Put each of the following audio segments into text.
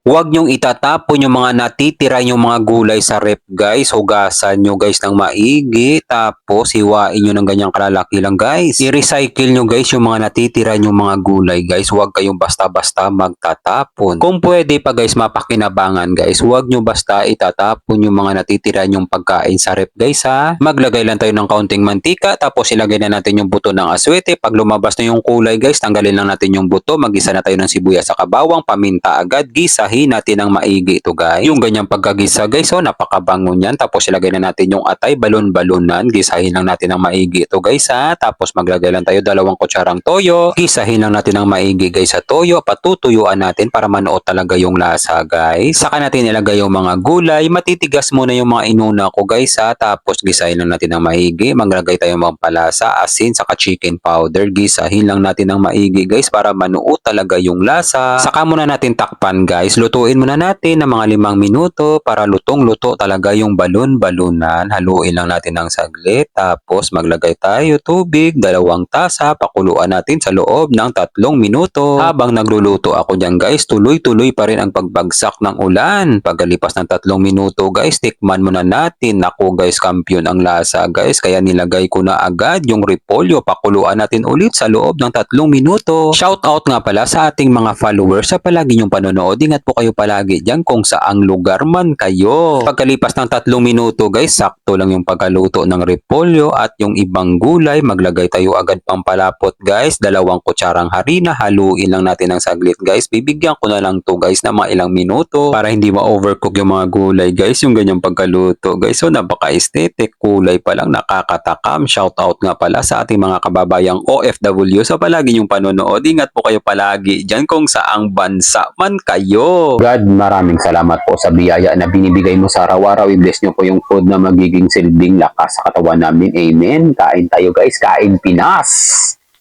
Huwag niyong itatapon yung mga natitira yung mga gulay sa ref guys. Hugasan nyo guys ng maigi. Tapos hiwain nyo ng ganyang kalalaki lang guys. I-recycle nyo guys yung mga natitira yung mga gulay guys. Huwag kayong basta-basta magtatapon. Kung pwede pa guys mapakinabangan guys. Huwag nyo basta itatapon yung mga natitira yung pagkain sa ref guys ha. Maglagay lang tayo ng kaunting mantika. Tapos ilagay na natin yung buto ng aswete. Pag lumabas na yung kulay guys, tanggalin lang natin yung buto. Magisa na tayo ng sibuyas sa kabawang, paminta agad. Gisahin natin ng maigi ito guys. Yung ganyang pagkagisa guys, oh, napakabango niyan. Tapos ilagay na natin yung atay, balon-balunan. Gisahin lang natin ng maigi ito guys ha. Tapos maglagay lang tayo 2 kutsarang toyo. Gisahin lang natin ng maigi guys sa toyo. Patutuyuan natin para manuot talaga yung lasa guys. Saka natin ilagay yung mga gulay. Matitigas muna yung mga inuna ko guys ha. Tapos gisahin lang natin ng maigi. Maglagay tayo ng palasa, asin, saka chicken powder. Gisahin lang natin ng maigi guys para manuot talaga yung lasa. Saka muna natin takpan guys. Lutuin muna natin ng mga 5 minuto para lutong-luto talaga yung balon-balunan. Haluin lang natin ng saglit. Tapos maglagay tayo tubig, 2 tasa. Pakuluan natin sa loob ng 3 minuto. Habang nagluluto ako dyan guys, tuloy-tuloy pa rin ang pagbagsak ng ulan. Pagkalipas ng 3 minuto guys, tikman muna natin. Naku guys, kampiyon ang lasa guys. Kaya nilagay ko na agad yung repolyo. Pakuluan natin ulit sa loob ng 3 minuto. Shoutout nga pala sa ating mga followers sa palagi nyong panonood. Ingat po kayo palagi dyan kung saang lugar man kayo. Pagkalipas ng 3 minuto guys, sakto lang yung pagkaluto ng repolyo at yung ibang gulay. Maglagay tayo agad pang palapot guys. 2 kutsarang harina. Haluin lang natin ng saglit guys. Bibigyan ko na lang to guys na mga ilang minuto para hindi ma-overcook yung mga gulay guys. Yung ganyang pagkaluto guys. So napaka-aesthetic. Kulay pa lang nakakatakam. Shoutout nga pala sa ating mga kababayang OFW sa palagi yung panonood. Ingat po kayo palagi dyan kung saang bansa man kayo. God, maraming salamat po sa biyaya na binibigay mo sa araw-araw. I-bless nyo po yung food na magiging silbing lakas sa katawan namin. Amen. Kain tayo guys. Kain Pinas.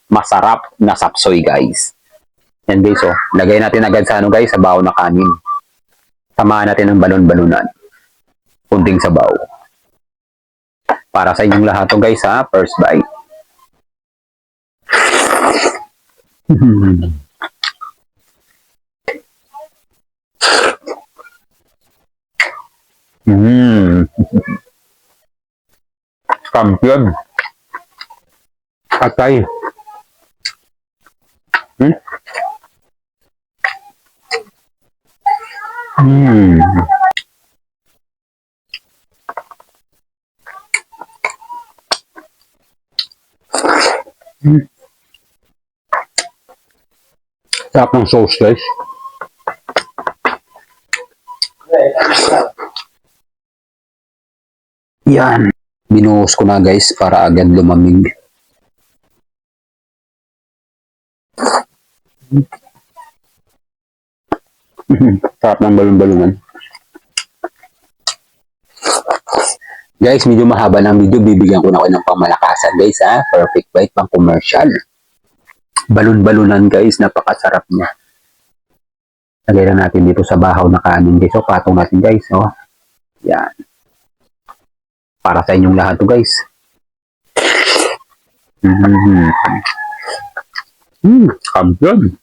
Masarap na sapsoy guys. Yan guys, oh. Lagay natin agad sa ano guys, sa baon na kanin. Samahan natin ng balon-balunan. Kunting sabaw. Para sa inyong lahat to guys ha. First bite. Kampiyon. Atay. Sarap ng sauce guys. Yan. Binuhos ko na guys para agad lumamig. Sarap ng balon-balungan. Guys, medyo mahaba ng video. Bibigyan ko na ako ng pamalakasan guys ha. Perfect bite pang commercial. Balon-balunan guys. Napakasarap niya. Lagay lang natin dito sa bahaw na kanin guys. So, patong natin guys. Oh. Yan. Para sa inyong lahat to guys. Kampiyon.